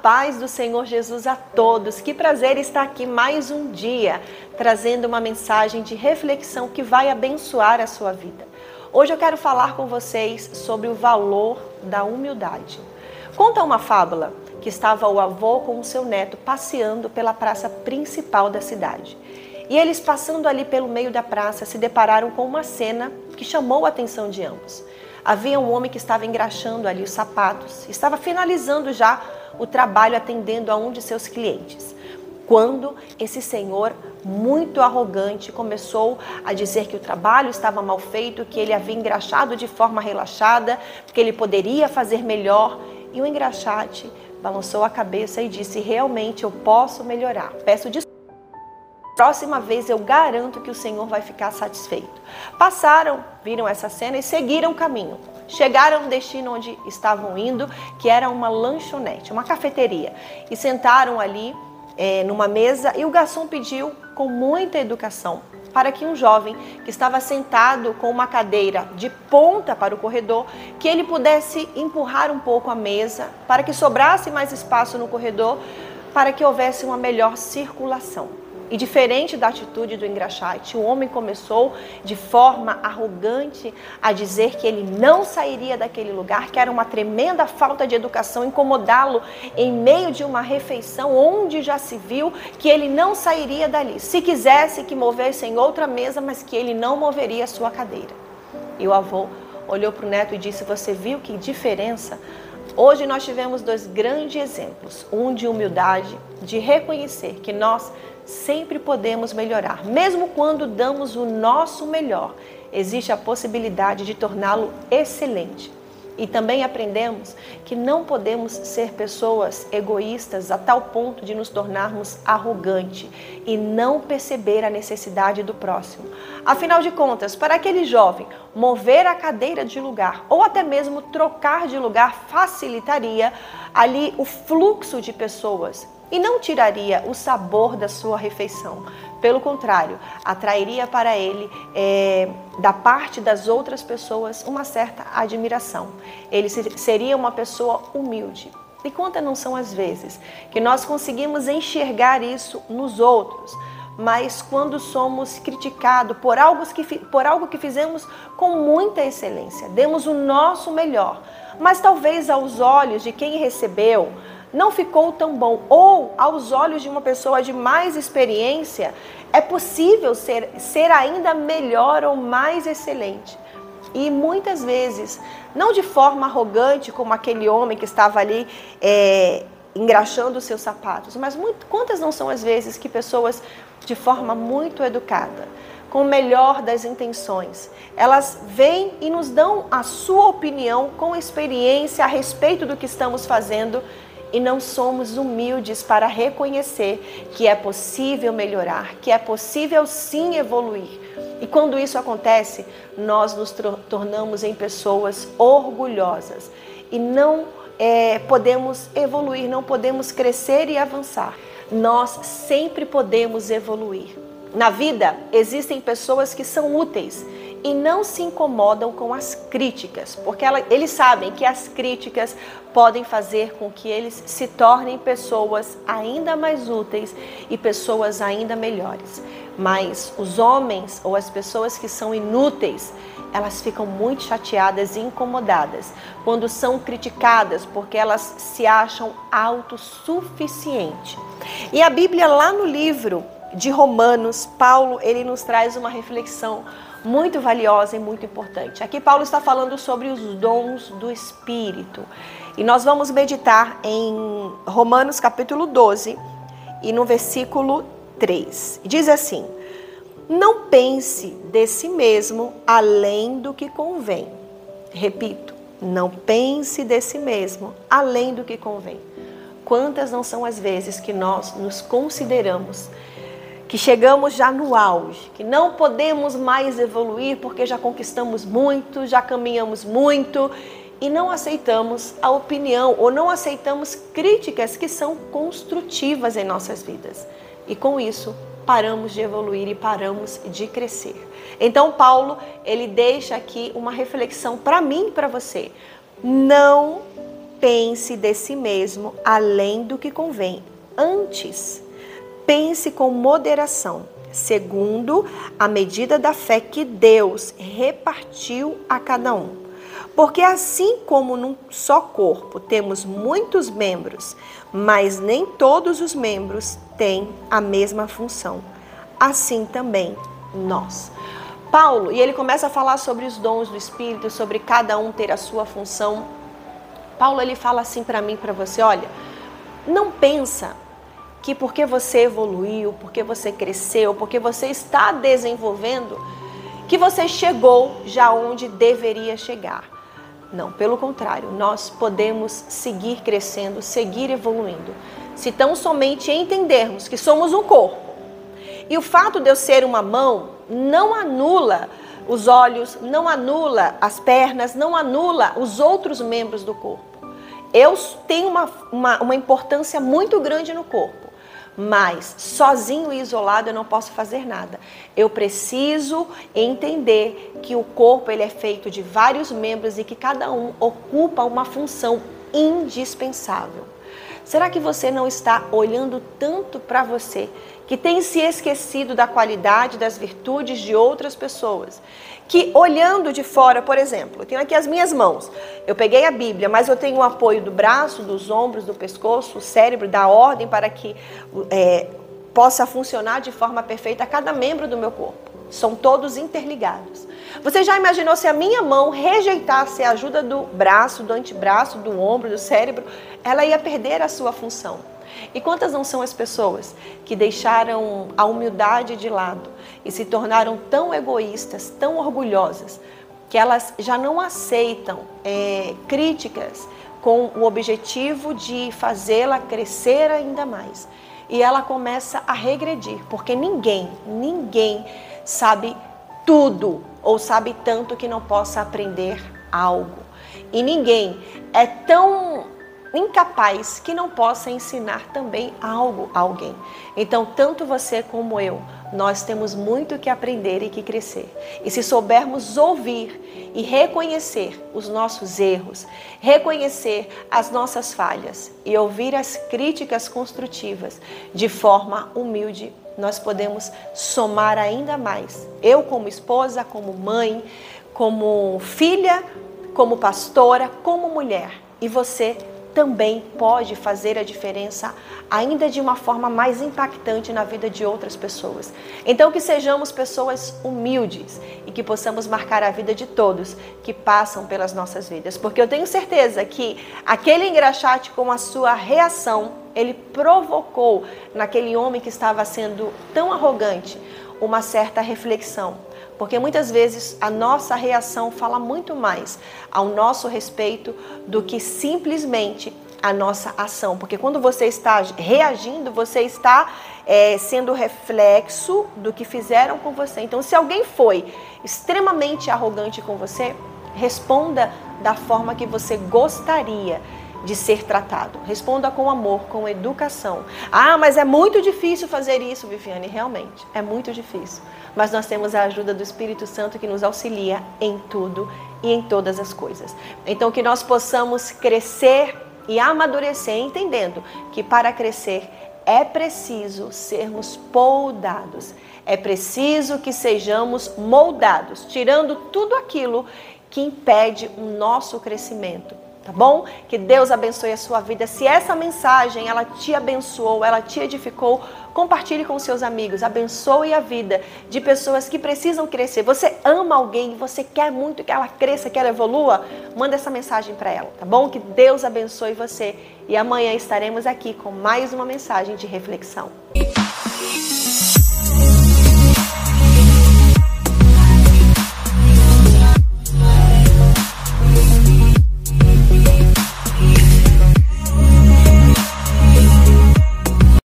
paz do Senhor Jesus a todos. Que prazer estar aqui mais um dia, trazendo uma mensagem de reflexão que vai abençoar a sua vida. Hoje eu quero falar com vocês sobre o valor da humildade. Conta uma fábula que estava o avô com o seu neto passeando pela praça principal da cidade. E eles, passando ali pelo meio da praça, se depararam com uma cena que chamou a atenção de ambos. Havia um homem que estava engraxando ali os sapatos, estava finalizando já o trabalho atendendo a um de seus clientes. Quando esse senhor, muito arrogante, começou a dizer que o trabalho estava mal feito, que ele havia engraxado de forma relaxada, que ele poderia fazer melhor. E o engraxate balançou a cabeça e disse: realmente eu posso melhorar, peço desculpas. Próxima vez eu garanto que o Senhor vai ficar satisfeito. Passaram, viram essa cena e seguiram o caminho. Chegaram no destino onde estavam indo, que era uma lanchonete, uma cafeteria. E sentaram ali numa mesa e o garçom pediu com muita educação para que um jovem que estava sentado com uma cadeira de ponta para o corredor, que ele pudesse empurrar um pouco a mesa para que sobrasse mais espaço no corredor, para que houvesse uma melhor circulação. E diferente da atitude do engraxate, o homem começou de forma arrogante a dizer que ele não sairia daquele lugar, que era uma tremenda falta de educação incomodá-lo em meio de uma refeição onde já se viu que ele não sairia dali. Se quisesse que movesse em outra mesa, mas que ele não moveria a sua cadeira. E o avô olhou para o neto e disse: você viu que diferença? Hoje nós tivemos dois grandes exemplos, um de humildade, de reconhecer que nós sempre podemos melhorar. Mesmo quando damos o nosso melhor, existe a possibilidade de torná-lo excelente. E também aprendemos que não podemos ser pessoas egoístas a tal ponto de nos tornarmos arrogantes e não perceber a necessidade do próximo. Afinal de contas, para aquele jovem, mover a cadeira de lugar ou até mesmo trocar de lugar facilitaria ali o fluxo de pessoas e não tiraria o sabor da sua refeição. Pelo contrário, atrairia para ele, da parte das outras pessoas, uma certa admiração. Ele seria uma pessoa humilde. E quantas não são as vezes que nós conseguimos enxergar isso nos outros, mas quando somos criticados por algo que fizemos com muita excelência, demos o nosso melhor, mas talvez aos olhos de quem recebeu, não ficou tão bom, ou aos olhos de uma pessoa de mais experiência, é possível ser ainda melhor ou mais excelente. E muitas vezes, não de forma arrogante, como aquele homem que estava ali engraxando os seus sapatos, mas quantas não são as vezes que pessoas de forma muito educada, com o melhor das intenções, elas vêm e nos dão a sua opinião com experiência a respeito do que estamos fazendo, e não somos humildes para reconhecer que é possível melhorar, que é possível sim evoluir. E quando isso acontece, nós nos tornamos em pessoas orgulhosas e não podemos evoluir, não podemos crescer e avançar. Nós sempre podemos evoluir. Na vida, existem pessoas que são úteis e não se incomodam com as críticas, porque eles sabem que as críticas podem fazer com que eles se tornem pessoas ainda mais úteis e pessoas ainda melhores. Mas os homens ou as pessoas que são inúteis, elas ficam muito chateadas e incomodadas quando são criticadas, porque elas se acham autossuficientes. E a Bíblia, lá no livro de Romanos, Paulo, ele nos traz uma reflexão muito valiosa e muito importante. Aqui Paulo está falando sobre os dons do Espírito. E nós vamos meditar em Romanos capítulo 12 e no versículo 3. Diz assim: não pense de si mesmo além do que convém. Repito, não pense de si mesmo além do que convém. Quantas não são as vezes que nós nos consideramos que chegamos já no auge, que não podemos mais evoluir porque já conquistamos muito, já caminhamos muito e não aceitamos a opinião ou não aceitamos críticas que são construtivas em nossas vidas. E com isso, paramos de evoluir e paramos de crescer. Então, Paulo, ele deixa aqui uma reflexão para mim e para você. Não pense de si mesmo além do que convém. Antes, pense com moderação, segundo a medida da fé que Deus repartiu a cada um. Porque assim como num só corpo temos muitos membros, mas nem todos os membros têm a mesma função, assim também nós. Paulo, e ele começa a falar sobre os dons do Espírito, sobre cada um ter a sua função. Paulo, ele fala assim para mim, para você, olha, não pensa que porque você evoluiu, porque você cresceu, porque você está desenvolvendo, que você chegou já onde deveria chegar. Não, pelo contrário, nós podemos seguir crescendo, seguir evoluindo, se tão somente entendermos que somos um corpo. E o fato de eu ser uma mão não anula os olhos, não anula as pernas, não anula os outros membros do corpo. Eu tenho uma importância muito grande no corpo. Mas sozinho e isolado eu não posso fazer nada. Eu preciso entender que o corpo ele é feito de vários membros e que cada um ocupa uma função indispensável. Será que você não está olhando tanto para você, que tem se esquecido da qualidade, das virtudes de outras pessoas? Que olhando de fora, por exemplo, eu tenho aqui as minhas mãos, eu peguei a Bíblia, mas eu tenho o apoio do braço, dos ombros, do pescoço, o cérebro, da ordem para que possa funcionar de forma perfeita cada membro do meu corpo. São todos interligados. Você já imaginou se a minha mão rejeitasse a ajuda do braço, do antebraço, do ombro, do cérebro? Ela ia perder a sua função. E quantas não são as pessoas que deixaram a humildade de lado e se tornaram tão egoístas, tão orgulhosas, que elas já não aceitam críticas com o objetivo de fazê-la crescer ainda mais. E ela começa a regredir, porque ninguém sabe tudo ou sabe tanto que não possa aprender algo. E ninguém é tão incapaz que não possa ensinar também algo a alguém. Então, tanto você como eu, nós temos muito que aprender e que crescer. E se soubermos ouvir e reconhecer os nossos erros, reconhecer as nossas falhas e ouvir as críticas construtivas de forma humilde, nós podemos somar ainda mais. Eu como esposa, como mãe, como filha, como pastora, como mulher. E você também pode fazer a diferença ainda de uma forma mais impactante na vida de outras pessoas. Então que sejamos pessoas humildes e que possamos marcar a vida de todos que passam pelas nossas vidas. Porque eu tenho certeza que aquele engraxate com a sua reação, ele provocou naquele homem que estava sendo tão arrogante uma certa reflexão. Porque muitas vezes a nossa reação fala muito mais ao nosso respeito do que simplesmente a nossa ação. Porque quando você está reagindo, você está sendo reflexo do que fizeram com você. Então, se alguém foi extremamente arrogante com você, responda da forma que você gostaria de ser tratado. Responda com amor, com educação. Ah, mas é muito difícil fazer isso, Viviane. Realmente, é muito difícil. Mas nós temos a ajuda do Espírito Santo que nos auxilia em tudo e em todas as coisas. Então, que nós possamos crescer e amadurecer, entendendo que para crescer é preciso sermos poddados. É preciso que sejamos moldados, tirando tudo aquilo que impede o nosso crescimento. Tá bom? Que Deus abençoe a sua vida. Se essa mensagem, ela te abençoou, ela te edificou, compartilhe com seus amigos. Abençoe a vida de pessoas que precisam crescer. Você ama alguém, você quer muito que ela cresça, que ela evolua? Manda essa mensagem para ela, tá bom? Que Deus abençoe você. E amanhã estaremos aqui com mais uma mensagem de reflexão.